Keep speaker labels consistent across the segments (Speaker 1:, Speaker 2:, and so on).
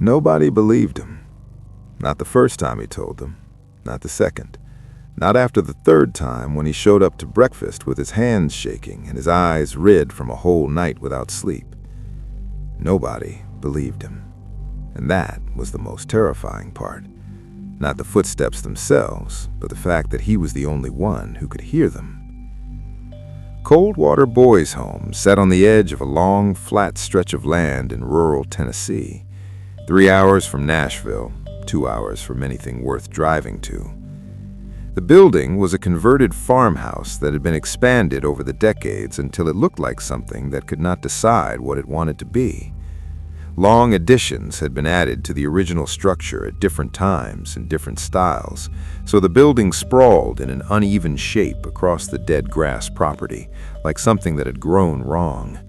Speaker 1: Nobody believed him. Not the first time he told them, not the second, not after the third time when he showed up to breakfast with his hands shaking and his eyes red from a whole night without sleep. Nobody believed him. And that was the most terrifying part. Not the footsteps themselves, but the fact that he was the only one who could hear them. Coldwater Boys Home sat on the edge of a long, flat stretch of land in rural Tennessee, 3 hours from Nashville, 2 hours from anything worth driving to. The building was a converted farmhouse that had been expanded over the decades until it looked like something that could not decide what it wanted to be. Long additions had been added to the original structure at different times in different styles, so the building sprawled in an uneven shape across the dead grass property, like something that had grown wrong.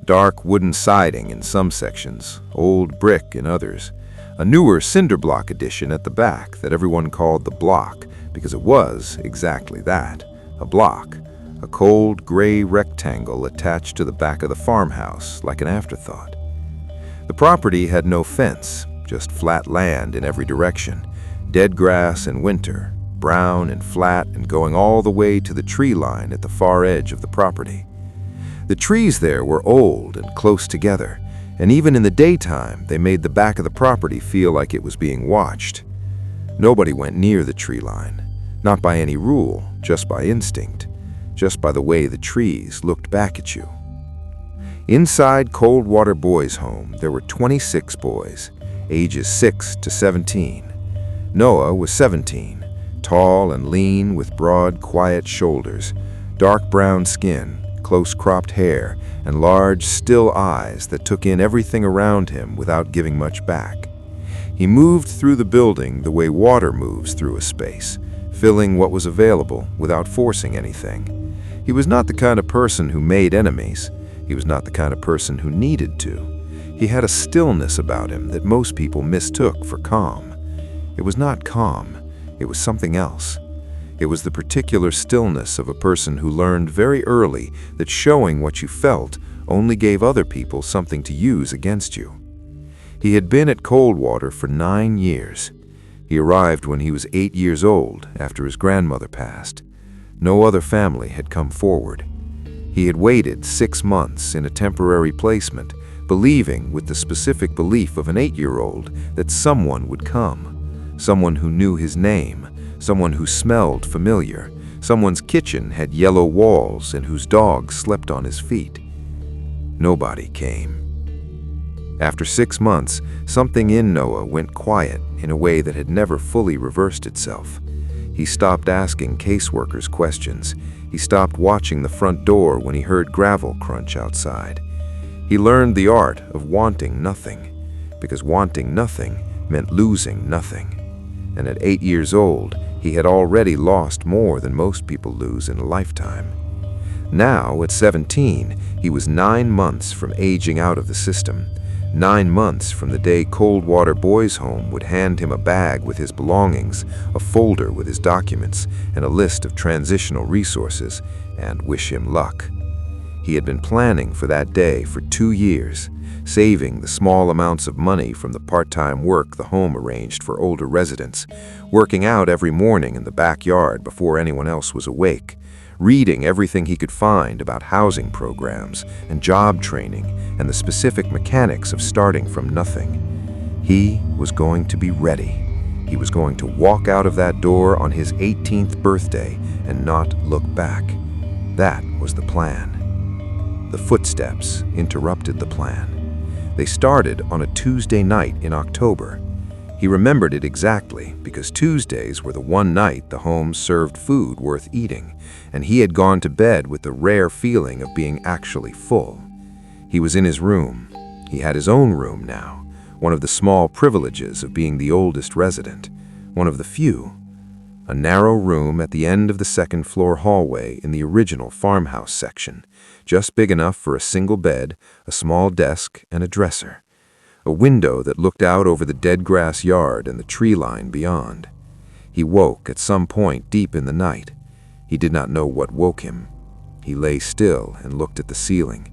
Speaker 1: Dark wooden siding in some sections, old brick in others, a newer cinder block addition at the back that everyone called the block because it was exactly that, a block, a cold gray rectangle attached to the back of the farmhouse like an afterthought. The property had no fence, just flat land in every direction, dead grass in winter, brown and flat and going all the way to the tree line at the far edge of the property. The trees there were old and close together, and even in the daytime they made the back of the property feel like it was being watched. Nobody went near the tree line, not by any rule, just by instinct, just by the way the trees looked back at you. Inside Coldwater Boys Home, there were 26 boys, ages 6 to 17. Noah was 17, tall and lean with broad, quiet shoulders, dark brown skin, close-cropped hair, and large, still eyes that took in everything around him without giving much back. He moved through the building the way water moves through a space, filling what was available without forcing anything. He was not the kind of person who made enemies. He was not the kind of person who needed to. He had a stillness about him that most people mistook for calm. It was not calm. It was something else. It was the particular stillness of a person who learned very early that showing what you felt only gave other people something to use against you. He had been at Coldwater for 9 years. He arrived when he was 8 years old after his grandmother passed. No other family had come forward. He had waited 6 months in a temporary placement, believing with the specific belief of an 8-year-old that someone would come, someone who knew his name, someone who smelled familiar, someone's kitchen had yellow walls and whose dog slept on his feet. Nobody came. After 6 months, something in Noah went quiet in a way that had never fully reversed itself. He stopped asking caseworkers questions. He stopped watching the front door when he heard gravel crunch outside. He learned the art of wanting nothing, because wanting nothing meant losing nothing. And at 8 years old, he had already lost more than most people lose in a lifetime. Now, at 17, he was 9 months from aging out of the system. 9 months from the day Coldwater Boys Home would hand him a bag with his belongings, a folder with his documents, and a list of transitional resources, and wish him luck. He had been planning for that day for 2 years, saving the small amounts of money from the part-time work the home arranged for older residents, working out every morning in the backyard before anyone else was awake, reading everything he could find about housing programs and job training and the specific mechanics of starting from nothing. He was going to be ready. He was going to walk out of that door on his 18th birthday and not look back. That was the plan. The footsteps interrupted the plan. They started on a Tuesday night in October. He remembered it exactly because Tuesdays were the one night the home served food worth eating, and he had gone to bed with the rare feeling of being actually full. He was in his room. He had his own room now, one of the small privileges of being the oldest resident, one of the few. A narrow room at the end of the second-floor hallway in the original farmhouse section, just big enough for a single bed, a small desk, and a dresser. A window that looked out over the dead grass yard and the tree line beyond. He woke at some point deep in the night. He did not know what woke him. He lay still and looked at the ceiling.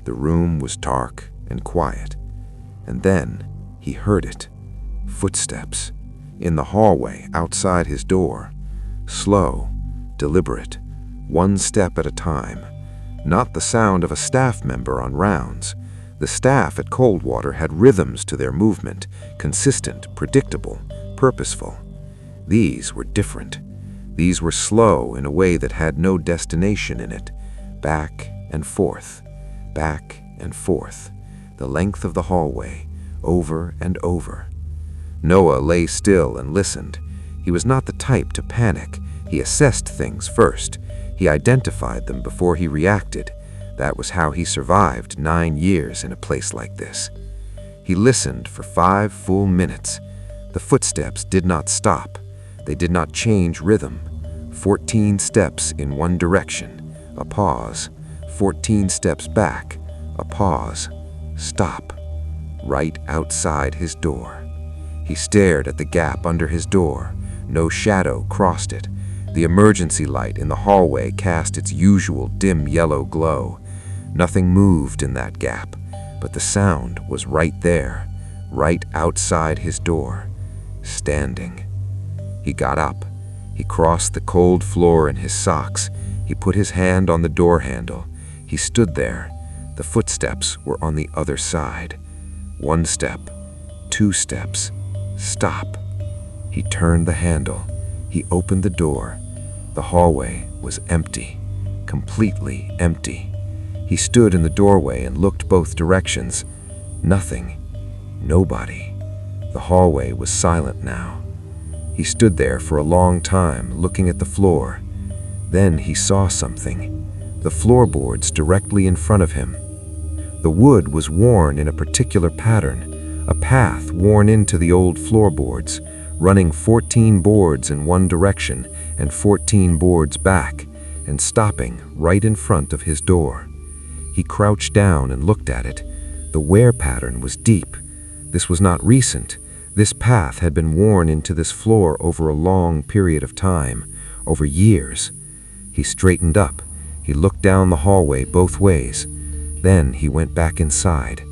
Speaker 1: The room was dark and quiet. And then He heard it. Footsteps. In the hallway, outside his door. Slow, deliberate, one step at a time. Not the sound of a staff member on rounds. The staff at Coldwater had rhythms to their movement, consistent, predictable, purposeful. These were different. These were slow in a way that had no destination in it. Back and forth, the length of the hallway, over and over. Noah lay still and listened. He was not the type to panic. He assessed things first. He identified them before he reacted. That was how he survived 9 years in a place like this. He listened for 5 full minutes. The footsteps did not stop. They did not change rhythm. 14 steps in one direction, a pause. 14 steps back, a pause. Stop. Right outside his door. He stared at the gap under his door. No shadow crossed it. The emergency light in the hallway cast its usual dim yellow glow. Nothing moved in that gap, but the sound was right there, right outside his door, standing. He got up. He crossed the cold floor in his socks. He put his hand on the door handle. He stood there. The footsteps were on the other side. 1 step, 2 steps. Stop. He turned the handle. He opened the door. The hallway was empty, completely empty. He stood in the doorway and looked both directions. Nothing. Nobody. The hallway was silent now. He stood there for a long time, looking at the floor. Then he saw something. The floorboards directly in front of him. The wood was worn in a particular pattern, a path worn into the old floorboards, running 14 boards in one direction and 14 boards back, and stopping right in front of his door. He crouched down and looked at it. The wear pattern was deep. This was not recent. This path had been worn into this floor over a long period of time, over years. He straightened up. He looked down the hallway both ways. Then he went back inside.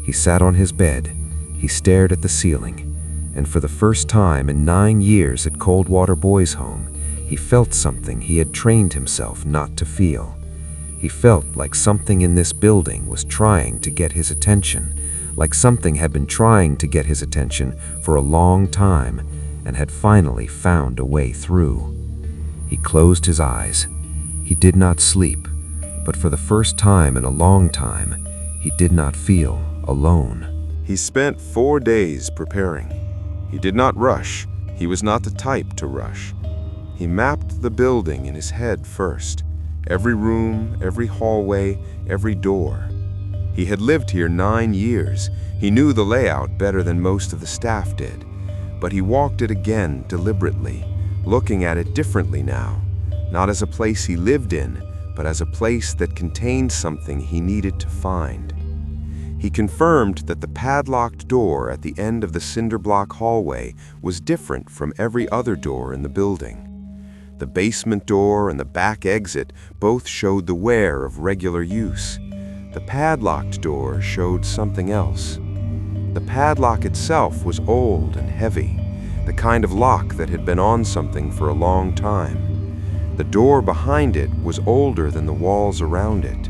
Speaker 1: He sat on his bed. He stared at the ceiling. And for the first time in 9 years at Coldwater Boys Home, he felt something he had trained himself not to feel. He felt like something in this building was trying to get his attention, like something had been trying to get his attention for a long time and had finally found a way through. He closed his eyes. He did not sleep, but for the first time in a long time, he did not feel alone. He spent 4 days preparing. He did not rush. He was not the type to rush. He mapped the building in his head first. Every room, every hallway, every door. He had lived here 9 years. He knew the layout better than most of the staff did. But he walked it again deliberately, looking at it differently now. Not as a place he lived in, but as a place that contained something he needed to find. He confirmed that the padlocked door at the end of the cinder block hallway was different from every other door in the building. The basement door and the back exit both showed the wear of regular use. The padlocked door showed something else. The padlock itself was old and heavy, the kind of lock that had been on something for a long time. The door behind it was older than the walls around it.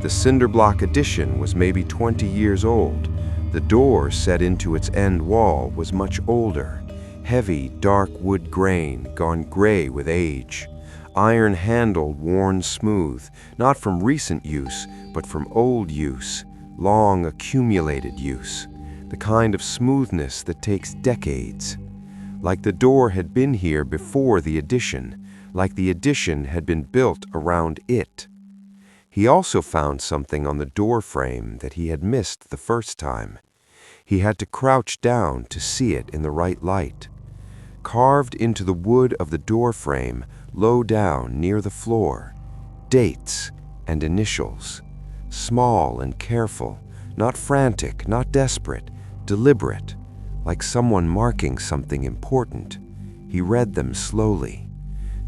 Speaker 1: The cinder block addition was maybe 20 years old. The door set into its end wall was much older. Heavy, dark wood grain, gone gray with age. Iron handle worn smooth, not from recent use, but from old use, long accumulated use. The kind of smoothness that takes decades. Like the door had been here before the addition, like the addition had been built around it. He also found something on the door frame that he had missed the first time. He had to crouch down to see it in the right light. Carved into the wood of the door frame, low down near the floor, dates and initials. Small and careful, not frantic, not desperate, deliberate, like someone marking something important. He read them slowly.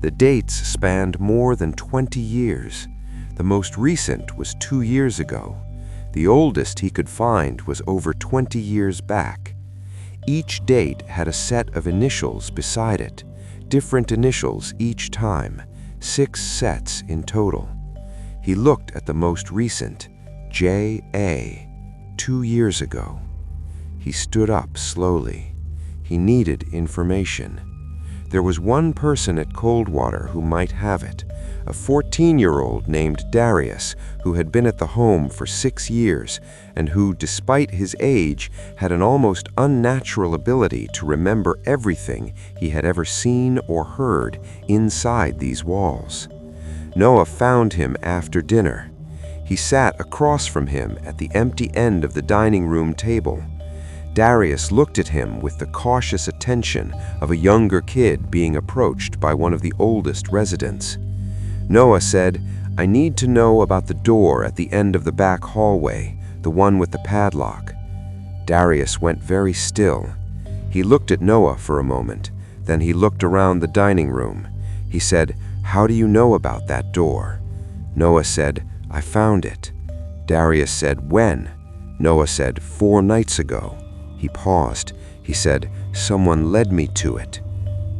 Speaker 1: The dates spanned more than 20 years. The most recent was 2 years ago. The oldest he could find was over 20 years back.
Speaker 2: Each date had a set of initials beside it, different initials each time, 6 sets in total. He looked at the most recent, J.A., 2 years ago. He stood up slowly. He needed information. There was one person at Coldwater who might have it, a 14-year-old named Darius who had been at the home for 6 years and who, despite his age, had an almost unnatural ability to remember everything he had ever seen or heard inside these walls. Noah found him after dinner. He sat across from him at the empty end of the dining room table. Darius looked at him with the cautious attention of a younger kid being approached by one of the oldest residents. Noah said, "I need to know about the door at the end of the back hallway, the one with the padlock." Darius went very still. He looked at Noah for a moment, then he looked around the dining room. He said, "How do you know about that door?" Noah said, "I found it." Darius said, "When?" Noah said, "4 nights ago." He paused. He said, "Someone led me to it."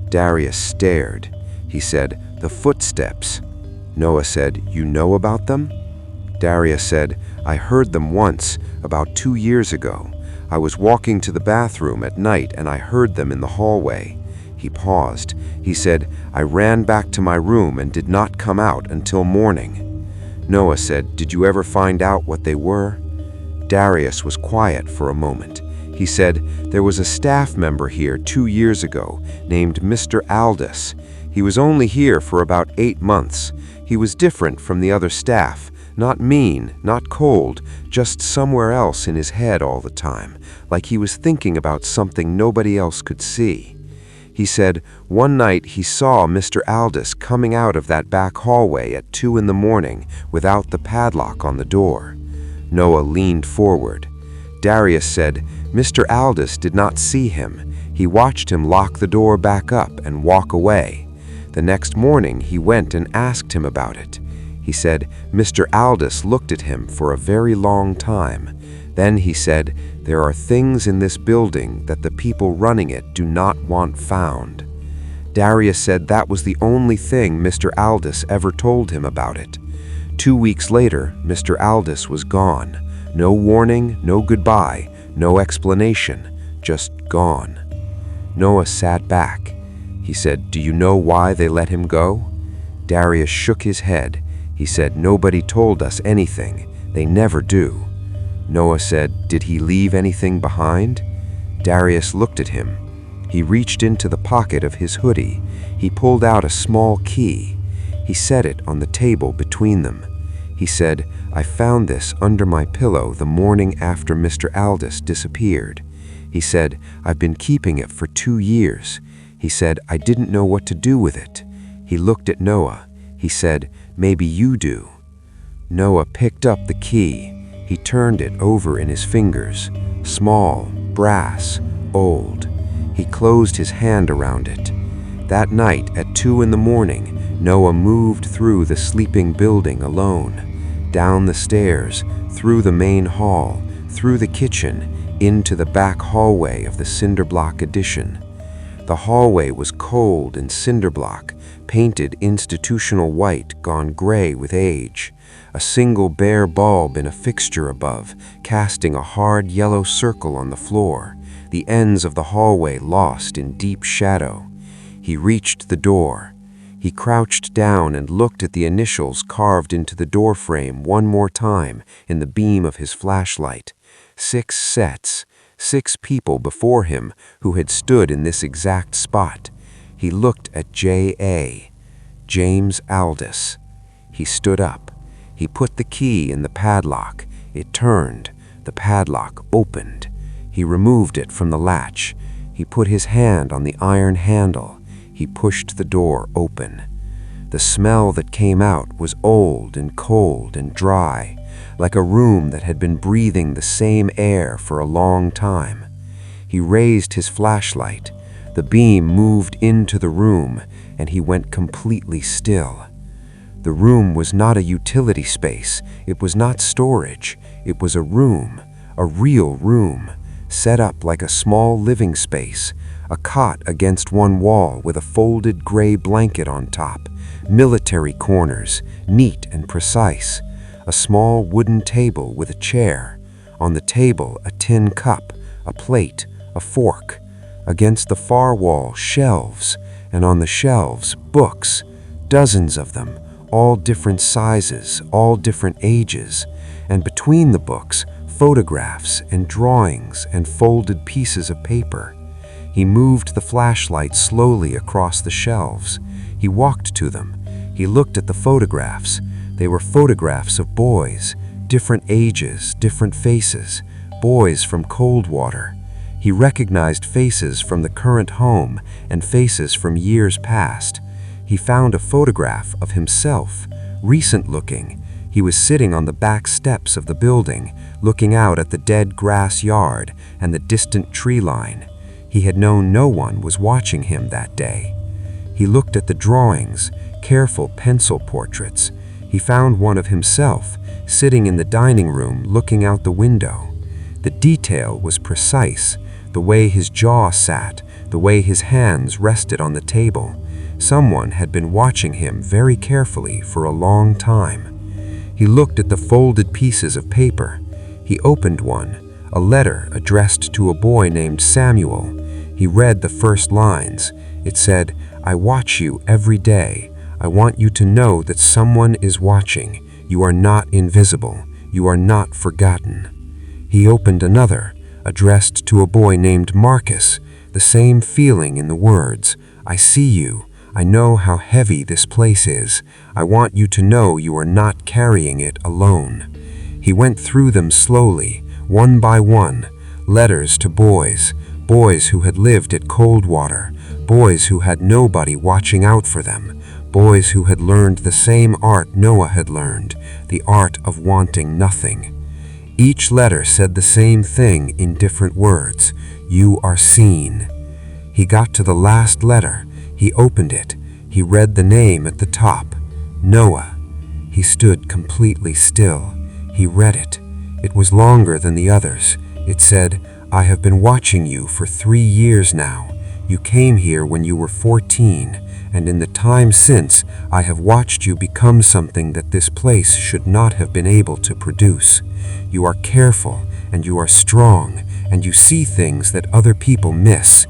Speaker 2: Darius stared. He said, "The footsteps." Noah said, "You know about them?" Darius said, "I heard them once, about 2 years ago. I was walking to the bathroom at night and I heard them in the hallway." He paused. He said, "I ran back to my room and did not come out until morning." Noah said, "Did you ever find out what they were?" Darius was quiet for a moment. He said, "There was a staff member here 2 years ago named Mr. Aldous. He was only here for about 8 months. He was different from the other staff, not mean, not cold, just somewhere else in his head all the time, like he was thinking about something nobody else could see." He said, "One night he saw Mr. Aldous coming out of that back hallway at 2 in the morning without the padlock on the door." Noah leaned forward. Darius said, "Mr. Aldous did not see him. He watched him lock the door back up and walk away. The next morning he went and asked him about it. He said, Mr. Aldous looked at him for a very long time. Then he said, 'There are things in this building that the people running it do not want found.'" Darius said that was the only thing Mr. Aldous ever told him about it. 2 weeks later, Mr. Aldous was gone. No warning, no goodbye, no explanation, just gone. Noah sat back. He said, "Do you know why they let him go?" Darius shook his head. He said, "Nobody told us anything. They never do." Noah said, "Did he leave anything behind?" Darius looked at him. He reached into the pocket of his hoodie. He pulled out a small key. He set it on the table between them. He said, "I found this under my pillow the morning after Mr. Aldous disappeared." He said, "I've been keeping it for 2 years." He said, "I didn't know what to do with it." He looked at Noah. He said, "Maybe you do." Noah picked up the key. He turned it over in his fingers. Small, brass, old. He closed his hand around it. That night at 2 in the morning, Noah moved through the sleeping building alone. Down the stairs, through the main hall, through the kitchen, into the back hallway of the cinderblock addition. The hallway was cold and cinderblock, painted institutional white gone gray with age. A single bare bulb in a fixture above, casting a hard yellow circle on the floor, the ends of the hallway lost in deep shadow. He reached the door. He crouched down and looked at the initials carved into the doorframe one more time in the beam of his flashlight. 6 sets, 6 people before him who had stood in this exact spot. He looked at J.A., James Aldous. He stood up. He put the key in the padlock. It turned. The padlock opened. He removed it from the latch. He put his hand on the iron handle. He pushed the door open. The smell that came out was old and cold and dry, like a room that had been breathing the same air for a long time. He raised his flashlight. The beam moved into the room, and he went completely still. The room was not a utility space. It was not storage. It was a room, a real room. set up like a small living space, a cot against one wall with a folded gray blanket on top, military corners, neat and precise, a small wooden table with a chair, on the table a tin cup, a plate, a fork, against the far wall shelves, and on the shelves books, dozens of them, all different sizes, all different ages, and between the books, photographs and drawings and folded pieces of paper. He moved the flashlight slowly across the shelves. He walked to them. He looked at the photographs. They were photographs of boys, different ages, different faces, boys from Coldwater. He recognized faces from the current home and faces from years past. He found a photograph of himself, recent-looking. He was sitting on the back steps of the building, looking out at the dead grass yard and the distant tree line. He had known no one was watching him that day. He looked at the drawings, careful pencil portraits. He found one of himself, sitting in the dining room looking out the window. The detail was precise, the way his jaw sat, the way his hands rested on the table. Someone had been watching him very carefully for a long time. He looked at the folded pieces of paper. He opened one, a letter addressed to a boy named Samuel. He read the first lines. It said, "I watch you every day. I want you to know that someone is watching. You are not invisible. You are not forgotten." He opened another, addressed to a boy named Marcus. The same feeling in the words, "I see you. I know how heavy this place is. I want you to know you are not carrying it alone." He went through them slowly, one by one, letters to boys, boys who had lived at Coldwater, boys who had nobody watching out for them, boys who had learned the same art Noah had learned, the art of wanting nothing. Each letter said the same thing in different words, "You are seen." He got to the last letter. He opened it. He read the name at the top, Noah. He stood completely still. He read it. It was longer than the others. It said, "I have been watching you for 3 years now. You came here when you were 14, and in the time since, I have watched you become something that this place should not have been able to produce. You are careful, and you are strong, and you see things that other people miss.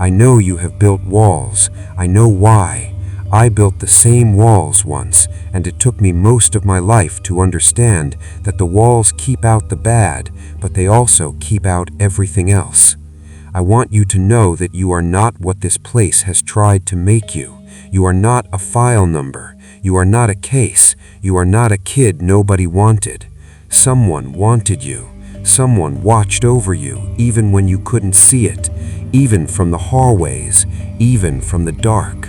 Speaker 2: I know you have built walls. I know why. I built the same walls once, and it took me most of my life to understand that the walls keep out the bad, but they also keep out everything else. I want you to know that you are not what this place has tried to make you. You are not a file number. You are not a case. You are not a kid nobody wanted. Someone wanted you. Someone watched over you, even when you couldn't see it, even from the hallways, even from the dark.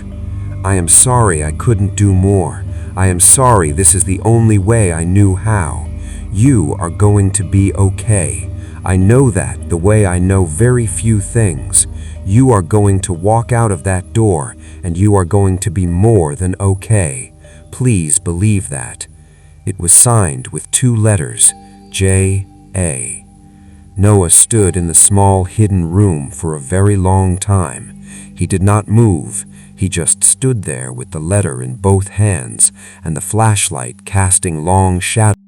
Speaker 2: I am sorry I couldn't do more. I am sorry this is the only way I knew how. You are going to be okay. I know that the way I know very few things. You are going to walk out of that door, and you are going to be more than okay. Please believe that." It was signed with 2 letters, J.A. Noah stood in the small hidden room for a very long time. He did not move. He just stood there with the letter in both hands and the flashlight casting long shadows.